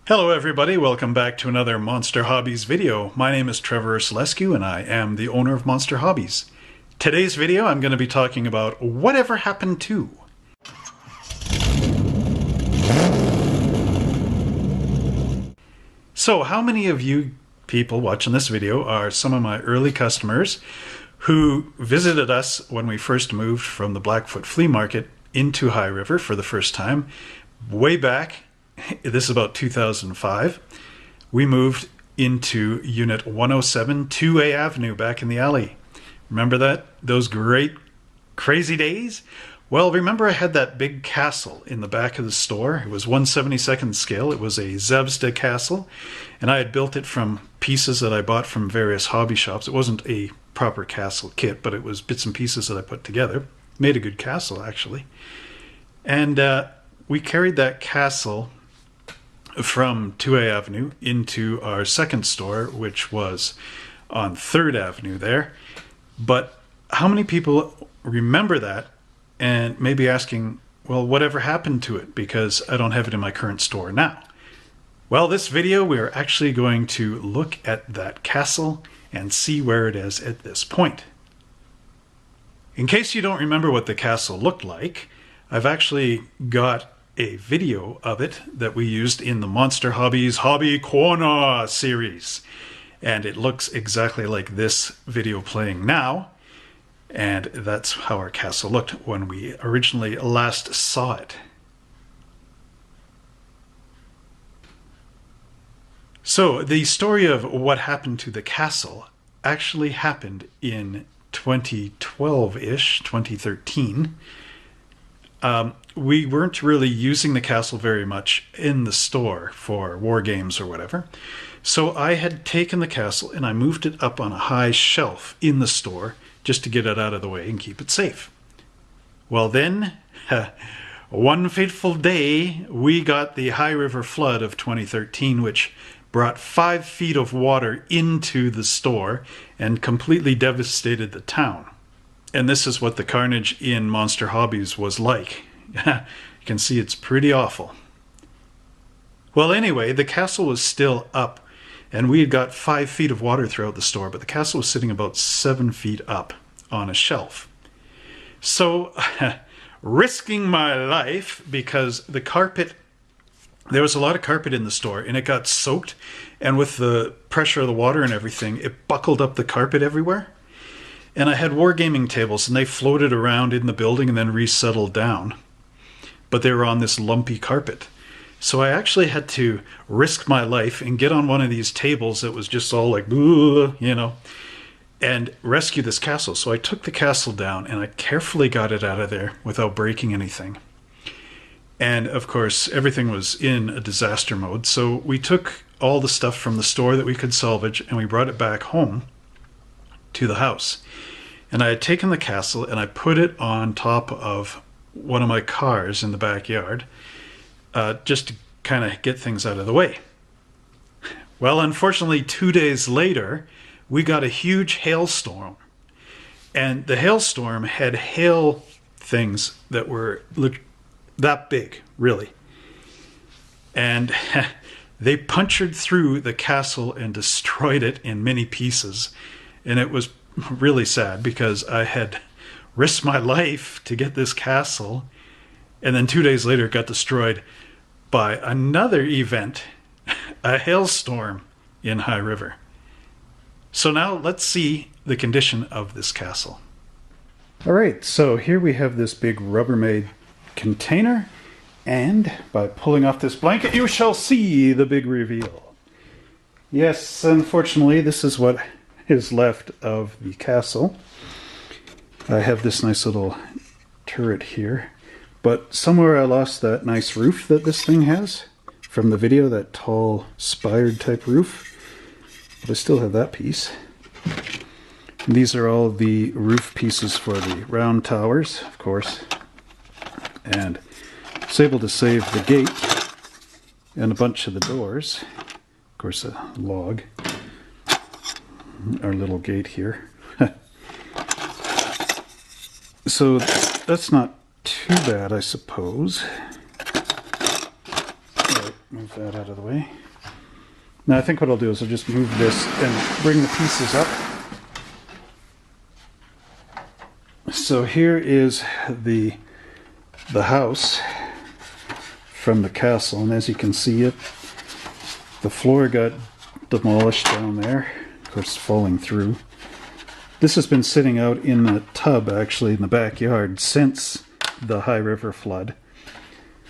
Hello everybody, welcome back to another Monster Hobbies video. My name is Trevor Selescu and I am the owner of Monster Hobbies. Today's video I'm going to be talking about whatever happened to. So how many of you people watching this video are some of my early customers who visited us when we first moved from the Blackfoot Flea Market into High River for the first time way back? This is about 2005. We moved into Unit 107, 2A Avenue back in the alley. Remember that? Those great, crazy days? Well, remember I had that big castle in the back of the store? It was 1/72nd scale. It was a zvezda castle, and I had built it from pieces that I bought from various hobby shops. It wasn't a proper castle kit, but it was bits and pieces that I put together. Made a good castle, actually. And we carried that castle from 2A Avenue into our second store, which was on 3rd Avenue there. But how many people remember that and maybe asking, well, whatever happened to it? Because I don't have it in my current store now. Well, this video, we're actually going to look at that castle and see where it is at this point. In case you don't remember what the castle looked like, I've actually got a video of it that we used in the Monster Hobbies Hobby Corner series. And it looks exactly like this video playing now. And that's how our castle looked when we originally last saw it. So the story of what happened to the castle actually happened in 2012-ish, 2013. We weren't really using the castle very much in the store for war games or whatever. So I had taken the castle and I moved it up on a high shelf in the store just to get it out of the way and keep it safe. Well then, one fateful day, we got the High River flood of 2013, which brought 5 feet of water into the store and completely devastated the town. And this is what the carnage in Monster Hobbies was like. You can see it's pretty awful. Well, anyway, the castle was still up, and we had got 5 feet of water throughout the store, but the castle was sitting about 7 feet up on a shelf. So, risking my life, because the carpet, there was a lot of carpet in the store, and it got soaked, and with the pressure of the water and everything, it buckled up the carpet everywhere. And I had wargaming tables, and they floated around in the building and then resettled down. But they were on this lumpy carpet. So I actually had to risk my life and get on one of these tables that was just all like, you know, and rescue this castle. So I took the castle down and I carefully got it out of there without breaking anything. And of course, everything was in a disaster mode. So we took all the stuff from the store that we could salvage and we brought it back home to the house. And I had taken the castle and I put it on top of one of my cars in the backyard, just to kind of get things out of the way. Well, unfortunately, 2 days later, we got a huge hailstorm. And the hailstorm had hail things that were that big, really. And they punctured through the castle and destroyed it in many pieces. And it was really sad because I had risked my life to get this castle, and then 2 days later it got destroyed by another event, a hailstorm in High River. So now let's see the condition of this castle. All right, so here we have this big Rubbermaid container, and by pulling off this blanket you shall see the big reveal. Yes, unfortunately this is what is left of the castle. I have this nice little turret here, but somewhere I lost that nice roof that this thing has from the video, that tall spired type roof, but I still have that piece. And these are all the roof pieces for the round towers, of course, and I was able to save the gate and a bunch of the doors, of course a log, our little gate here. So that's not too bad, I suppose. Right, move that out of the way. Now I think what I'll do is I'll just move this and bring the pieces up. So here is the house from the castle, and as you can see it, the floor got demolished down there, of course falling through. This has been sitting out in the tub, actually, in the backyard since the high river flood.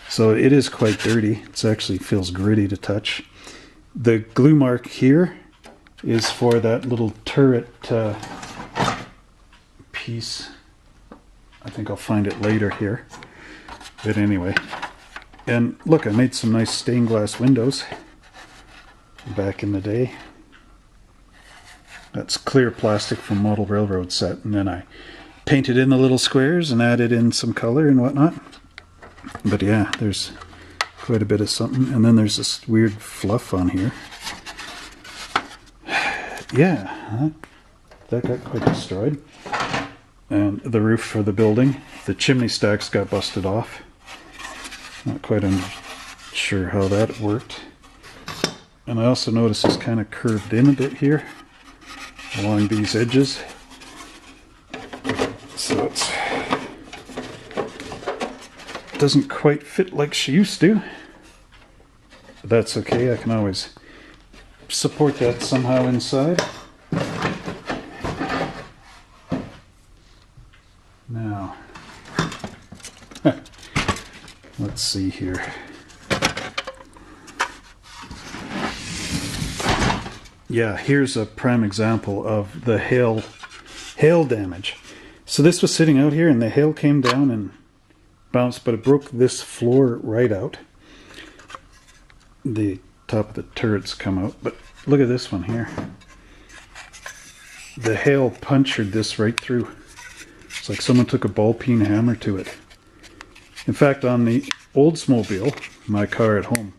So it is quite dirty. It actually feels gritty to touch. The glue mark here is for that little turret piece. I think I'll find it later here. But anyway. And look, I made some nice stained glass windows back in the day. That's clear plastic from model railroad set, and then I painted in the little squares and added in some color and whatnot. But yeah, there's quite a bit of something. And then there's this weird fluff on here. Yeah, that got quite destroyed. And the roof for the building, the chimney stacks got busted off. Not quite sure how that worked. And I also noticed it's kind of curved in a bit here along these edges. So it doesn't quite fit like she used to. But that's okay, I can always support that somehow inside. Now, let's see here. Yeah, here's a prime example of the hail damage. So this was sitting out here and the hail came down and bounced, but it broke this floor right out. The top of the turrets come out, but look at this one here. The hail punctured this right through. It's like someone took a ball-peen hammer to it. In fact, on the Oldsmobile, my car at home,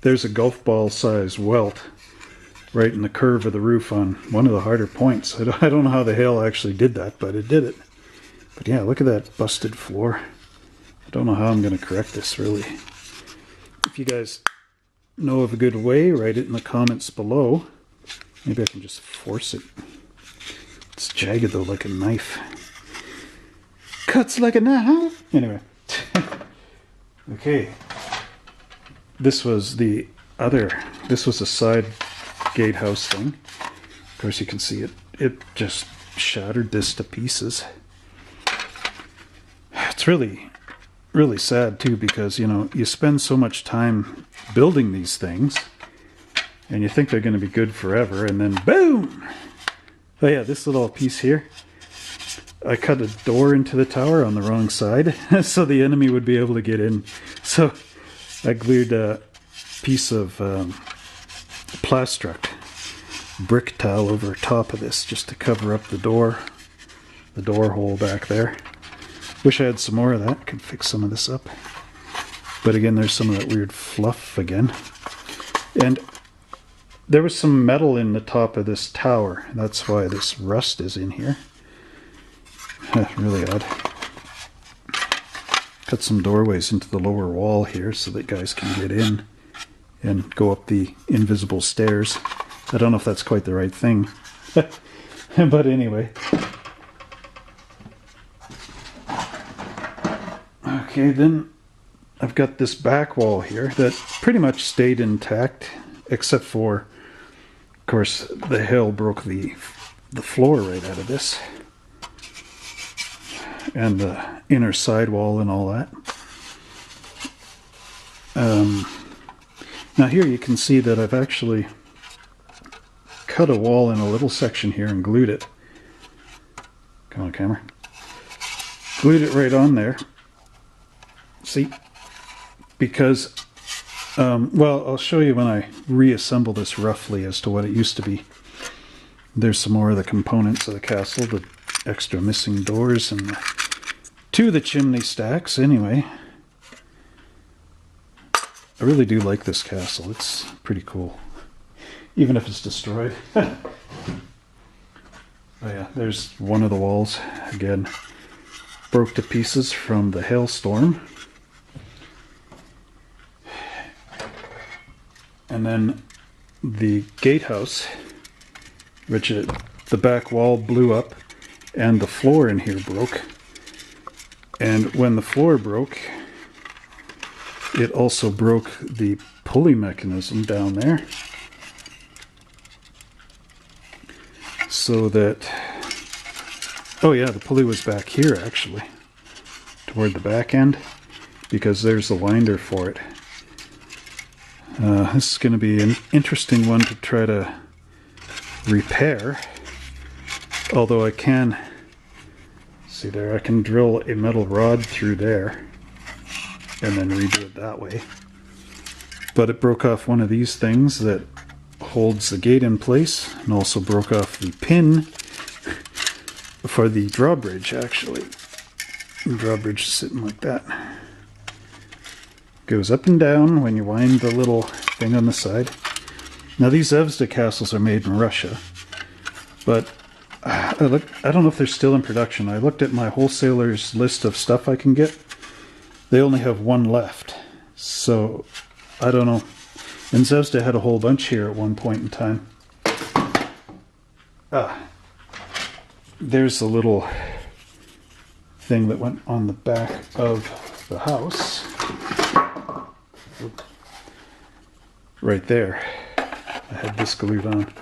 there's a golf ball size welt right in the curve of the roof on one of the harder points. I don't know how the hail actually did that, but it did it. But yeah, look at that busted floor. I don't know how I'm going to correct this, really. If you guys know of a good way, write it in the comments below. Maybe I can just force it. It's jagged though, like a knife. Cuts like a knife. Anyway. Okay. This was the a side gatehouse thing. Of course you can see it just shattered this to pieces. It's really sad too, because you know, you spend so much time building these things and you think they're going to be good forever, and then boom! Oh yeah, this little piece here, I cut a door into the tower on the wrong side so the enemy would be able to get in. So I glued a piece of plastruct brick tile over top of this just to cover up the door hole back there. Wish I had some more of that, could fix some of this up. But again, there's some of that weird fluff again. And there was some metal in the top of this tower. That's why this rust is in here. Really odd. Cut some doorways into the lower wall here so that guys can get in and go up the invisible stairs. I don't know if that's quite the right thing. But anyway. Okay, then I've got this back wall here that pretty much stayed intact, except for, of course, the hail broke the floor right out of this. And the inner sidewall and all that. Now here you can see that I've actually cut a wall in a little section here and glued it. Come on, camera. Glued it right on there. See? Because, well, I'll show you when I reassemble this roughly as to what it used to be. There's some more of the components of the castle, the extra missing doors and two of the chimney stacks. Anyway, I really do like this castle. It's pretty cool, even if it's destroyed. Oh yeah, there's one of the walls again, broke to pieces from the hailstorm. And then the gatehouse, which the back wall blew up and the floor in here broke. And when the floor broke, it also broke the pulley mechanism down there. So that, oh yeah, the pulley was back here actually, toward the back end, because there's the winder for it. This is going to be an interesting one to try to repair, although I can, see there, I can drill a metal rod through there and then redo it that way. But it broke off one of these things that holds the gate in place, and also broke off the pin for the drawbridge actually. The drawbridge is sitting like that. Goes up and down when you wind the little thing on the side. Now these Zvezda castles are made in Russia, but I don't know if they're still in production. I looked at my wholesaler's list of stuff I can get. They only have one left, so I don't know. And Zvezda had a whole bunch here at one point in time. There's the little thing that went on the back of the house. Right there. I had this glued on.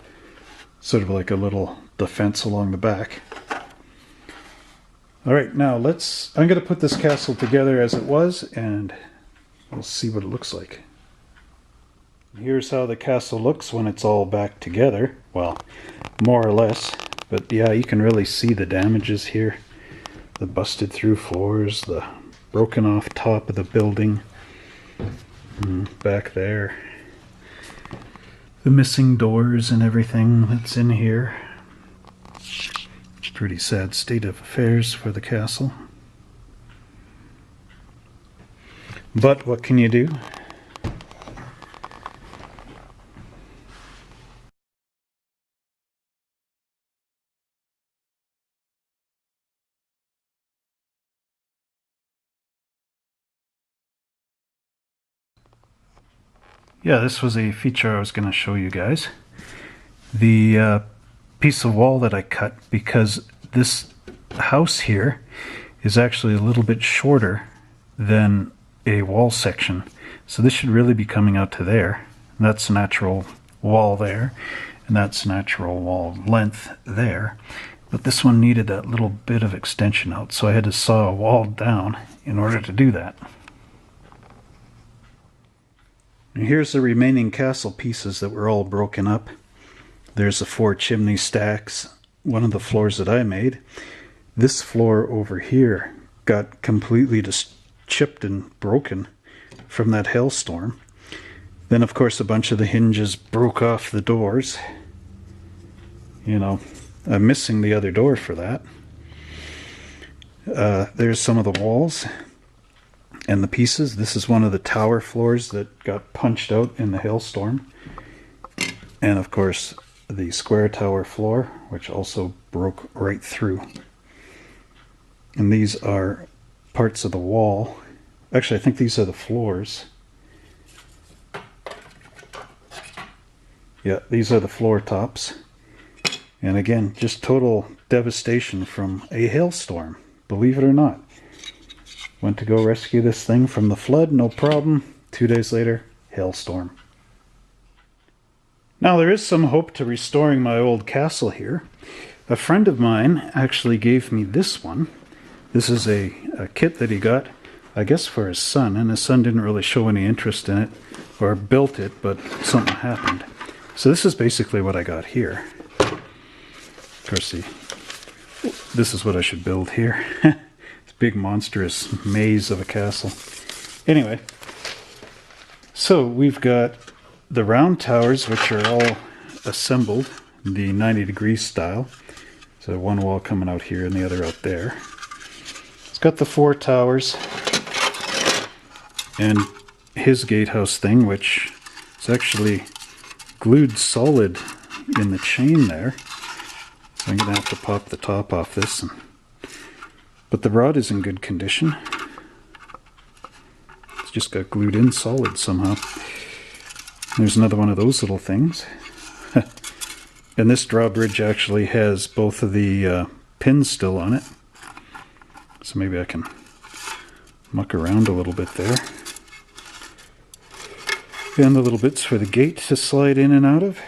Sort of like a little defense along the back. Alright, now I'm going to put this castle together as it was, and we'll see what it looks like. Here's how the castle looks when it's all back together. Well, more or less. But yeah, you can really see the damages here. The busted through floors, the broken off top of the building. Back there. The missing doors and everything that's in here. Pretty sad state of affairs for the castle. But what can you do? Yeah, this was a feature I was going to show you guys. The piece of wall that I cut, because this house here is actually a little bit shorter than a wall section. So this should really be coming out to there. And that's a natural wall there, and that's natural wall length there. But this one needed that little bit of extension out, so I had to saw a wall down in order to do that. And here's the remaining castle pieces that were all broken up. There's the 4 chimney stacks, one of the floors that I made. This floor over here got completely just chipped and broken from that hailstorm. Then of course a bunch of the hinges broke off the doors. You know, I'm missing the other door for that. There's some of the walls and the pieces. This is one of the tower floors that got punched out in the hailstorm. And of course the square tower floor, which also broke right through. And these are parts of the wall. Actually, I think these are the floors. Yeah, these are the floor tops. And again, just total devastation from a hailstorm, believe it or not. Went to go rescue this thing from the flood, no problem. 2 days later, hailstorm. Now there is some hope to restoring my old castle here. A friend of mine actually gave me this one. This is a kit that he got, I guess for his son, and his son didn't really show any interest in it, or built it, but something happened. So this is basically what I got here. Of course, this is what I should build here. Big monstrous maze of a castle. Anyway, so we've got the round towers, which are all assembled in the 90-degree style. So one wall coming out here and the other out there. It's got the 4 towers and his gatehouse thing, which is actually glued solid in the chain there. So I'm going to have to pop the top off this. But the rod is in good condition. It's just got glued in solid somehow. There's another one of those little things. And this drawbridge actually has both of the pins still on it. So maybe I can muck around a little bit there. And the little bits for the gate to slide in and out of.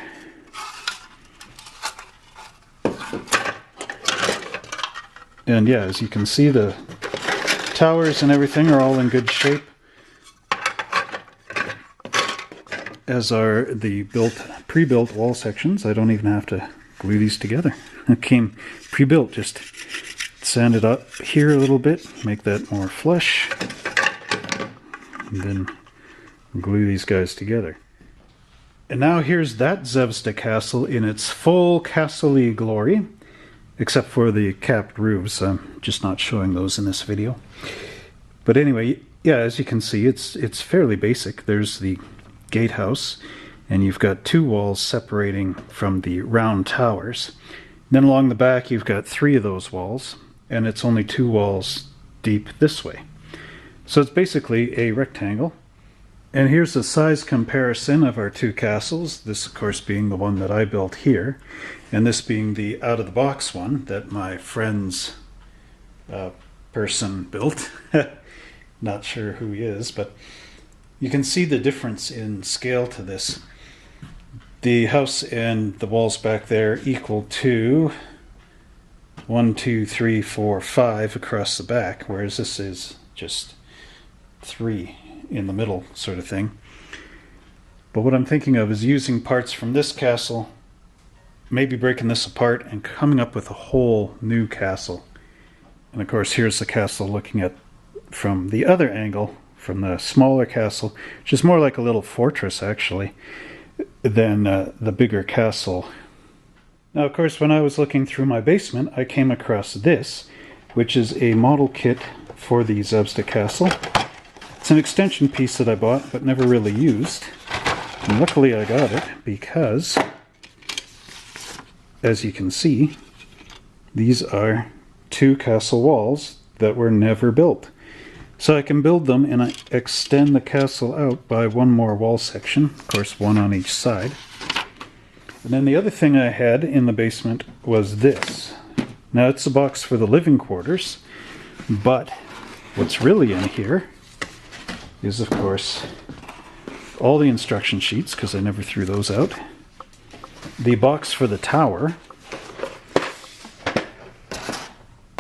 And yeah, as you can see, the towers and everything are all in good shape, as are the pre-built wall sections. I don't even have to glue these together. It came pre-built, just sand it up here a little bit, make that more flush, and then glue these guys together. And now here's that zvezda castle in its full castle-y glory, except for the capped roofs. I'm just not showing those in this video. But anyway, yeah, as you can see, it's fairly basic. There's the gatehouse, and you've got two walls separating from the round towers. Then along the back you've got three of those walls, and it's only two walls deep this way. So it's basically a rectangle. And here's a size comparison of our two castles, this of course being the one that I built here, and this being the out-of-the-box one that my friend's person built. Not sure who he is, but you can see the difference in scale to this. The house and the walls back there equal to 1, 2, 3, 4, 5 across the back, whereas this is just 3 in the middle sort of thing. But what I'm thinking of is using parts from this castle, maybe breaking this apart and coming up with a whole new castle. And of course here's the castle looking at from the other angle, from the smaller castle, which is more like a little fortress actually than the bigger castle. Now of course when I was looking through my basement I came across this, which is a model kit for the zvezda castle. It's an extension piece that I bought but never really used, and luckily I got it because, as you can see, these are two castle walls that were never built. So I can build them and I extend the castle out by one more wall section, of course one on each side. And then the other thing I had in the basement was this. Now it's a box for the living quarters, but what's really in here is of course all the instruction sheets, because I never threw those out, the box for the tower,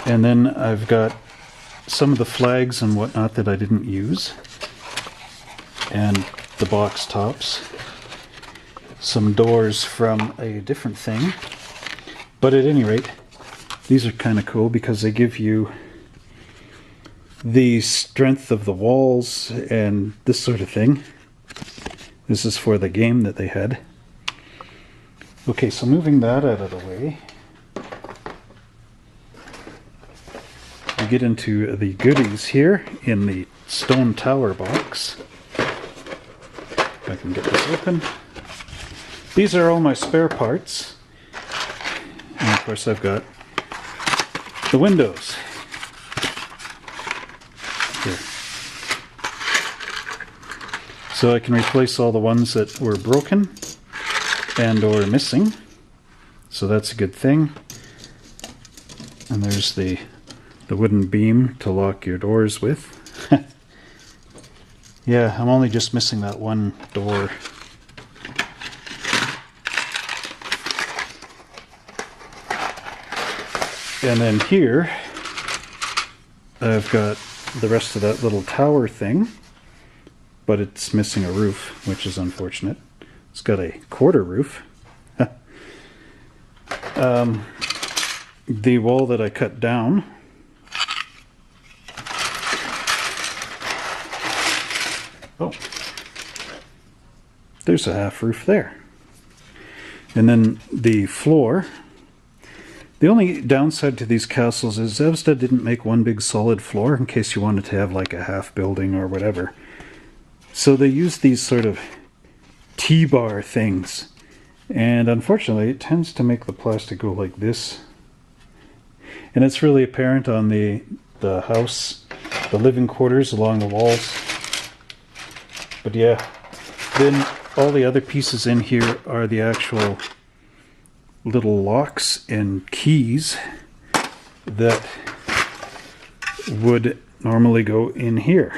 and then I've got some of the flags and whatnot that I didn't use, and the box tops, some doors from a different thing. But at any rate, these are kind of cool because they give you the strength of the walls and this sort of thing. This is for the game that they had. Okay, so moving that out of the way, we get into the goodies here in the stone tower box. If I can get this open. These are all my spare parts. And of course I've got the windows. Here. So I can replace all the ones that were broken and or missing. So that's a good thing. And there's the wooden beam to lock your doors with. Yeah, I'm only just missing that one door. And then here I've got the rest of that little tower thing, but it's missing a roof, which is unfortunate. It's got a quarter roof. The wall that I cut down, oh, there's a half roof there. And then the floor. The only downside to these castles is Zvezda didn't make one big solid floor in case you wanted to have like a half building or whatever. So they used these sort of T-bar things. And unfortunately it tends to make the plastic go like this. And it's really apparent on the house, the living quarters along the walls. But yeah, then all the other pieces in here are the actual little locks and keys that would normally go in here.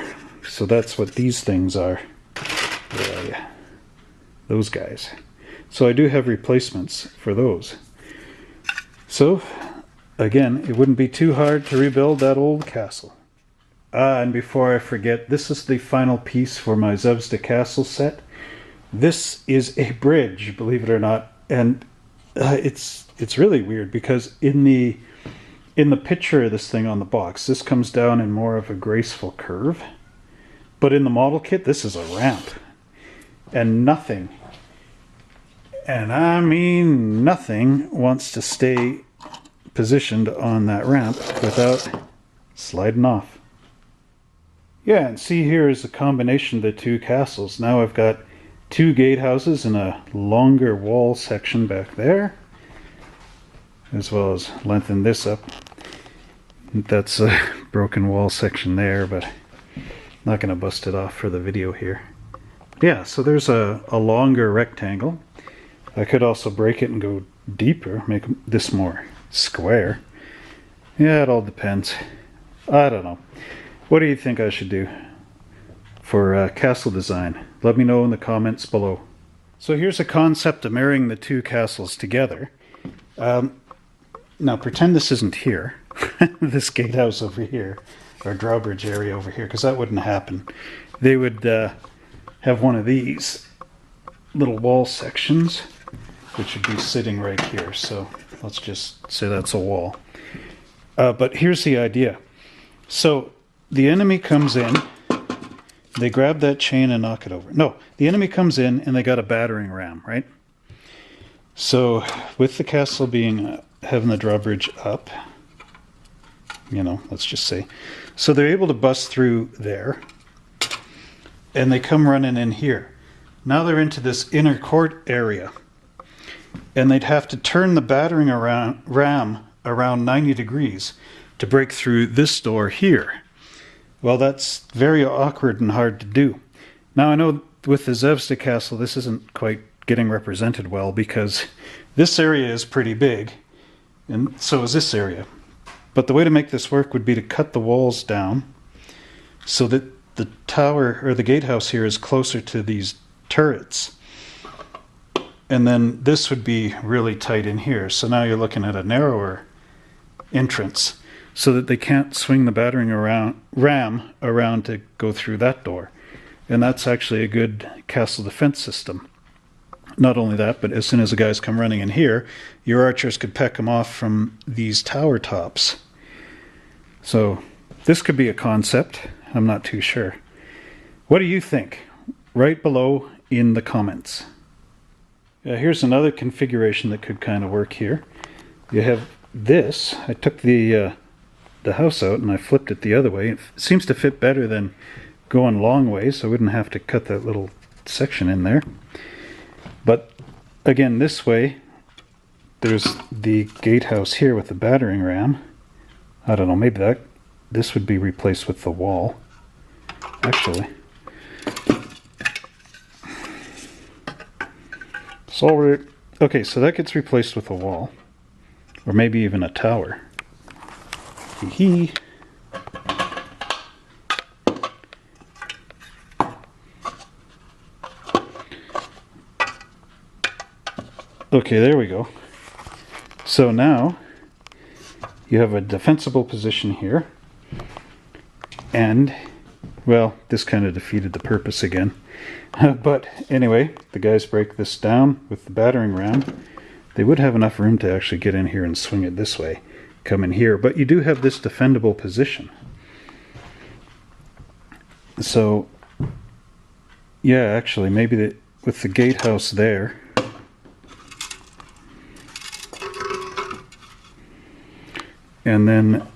So that's what these things are. Where are you? Those guys. So I do have replacements for those. So again, it wouldn't be too hard to rebuild that old castle. And before I forget, this is the final piece for my Zvezda castle set. This is a bridge, believe it or not, and it's really weird because in the picture of this thing on the box, this comes down in more of a graceful curve, but in the model kit, this is a ramp, and nothing, and I mean nothing, wants to stay positioned on that ramp without sliding off. Yeah, and see, here is a combination of the two castles. Now I've got two gatehouses and a longer wall section back there, as well as lengthen this up. That's a broken wall section there, but I'm not going to bust it off for the video here. Yeah, so there's a longer rectangle. I could also break it and go deeper, make this more square. Yeah, it all depends. I don't know. What do you think I should do for castle design? Let me know in the comments below. So here's a concept of marrying the two castles together. Now pretend this isn't here, this gatehouse over here, or drawbridge area over here, because that wouldn't happen. They would have one of these little wall sections, which would be sitting right here. So let's just say that's a wall. But here's the idea. So the enemy comes in, they grab that chain and knock it over. No, the enemy comes in and they got a battering ram, right? So with the castle being having the drawbridge up, you know, let's just say, so they're able to bust through there, and they come running in here. Now they're into this inner court area, and they'd have to turn the battering ram around 90 degrees to break through this door here. Well, that's very awkward and hard to do. Now I know with the Zvezda castle this isn't quite getting represented well, because this area is pretty big and so is this area. But the way to make this work would be to cut the walls down so that the tower or the gatehouse here is closer to these turrets. And then this would be really tight in here. So now you're looking at a narrower entrance, so that they can't swing the battering ram around to go through that door. And that's actually a good castle defense system. Not only that, but as soon as the guys come running in here, your archers could peck them off from these tower tops. So this could be a concept. I'm not too sure. What do you think? Write below in the comments. Here's another configuration that could kind of work here. You have this. I took the house out and I flipped it the other way. It seems to fit better than going long ways, so I wouldn't have to cut that little section in there. But again, this way, there's the gatehouse here with the battering ram. I don't know, maybe this would be replaced with the wall. Actually, so okay, so that gets replaced with a wall, or maybe even a tower. Hee. Okay, there we go. So now you have a defensible position here, and well, this kind of defeated the purpose again. But anyway, the guys break this down with the battering ram. They would have enough room to actually get in here and swing it this way, come in here, but you do have this defendable position. So yeah, actually maybe with the gatehouse there, and then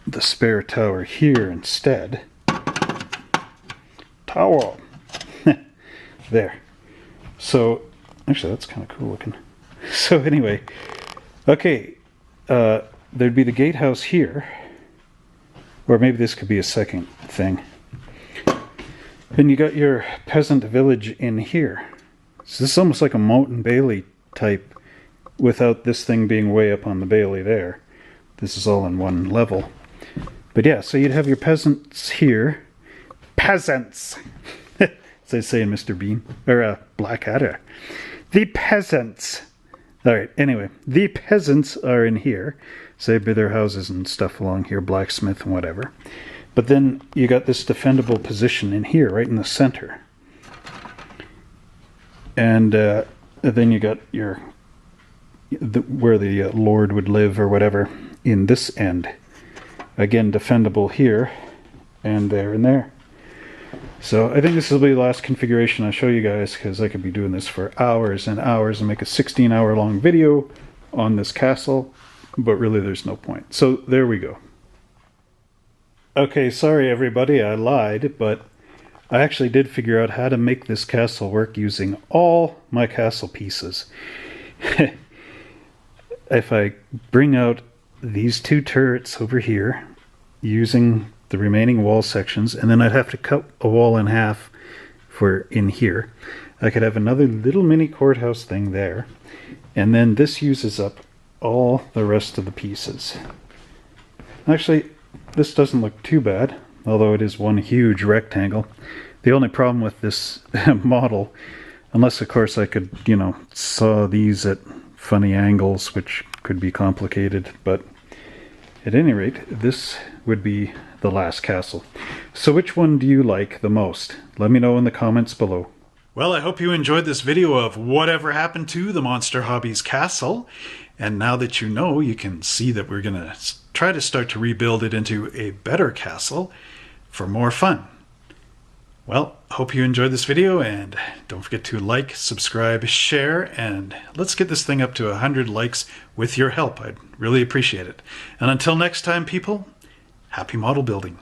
the spare tower here instead. Tower! There. So, actually that's kind of cool looking. So anyway, okay, there'd be the gatehouse here, or maybe this could be a second thing. Then you got your peasant village in here. So this is almost like a Moat and Bailey type without this thing being way up on the Bailey there. This is all in one level. But yeah, so you'd have your peasants here. Peasants! As they say in Mr. Bean. Or Blackadder. The peasants! Alright, anyway. The peasants are in here. So they build their houses and stuff along here. Blacksmith and whatever. But then you got this defendable position in here, right in the center. And then you got your where the Lord would live or whatever in this end. Again, defendable here and there and there. So I think this will be the last configuration I'll show you guys, because I could be doing this for hours and hours and make a 16-hour long video on this castle, but really there's no point. So there we go. Okay, sorry everybody, I lied, but I actually did figure out how to make this castle work using all my castle pieces. If I bring out these two turrets over here, using the remaining wall sections, and then I'd have to cut a wall in half for in here, I could have another little mini courthouse thing there, and then this uses up all the rest of the pieces. Actually, this doesn't look too bad, although it is one huge rectangle. The only problem with this model, unless of course I could, you know, saw these at funny angles, which could be complicated, but at any rate, this would be the last castle. So which one do you like the most? Let me know in the comments below. Well, I hope you enjoyed this video of whatever happened to the Monster Hobbies castle. And now that you know, you can see that we're going to try to start to rebuild it into a better castle for more fun. Well, hope you enjoyed this video, and don't forget to like, subscribe, share, and let's get this thing up to 100 likes with your help. I'd really appreciate it. And until next time, people, happy model building.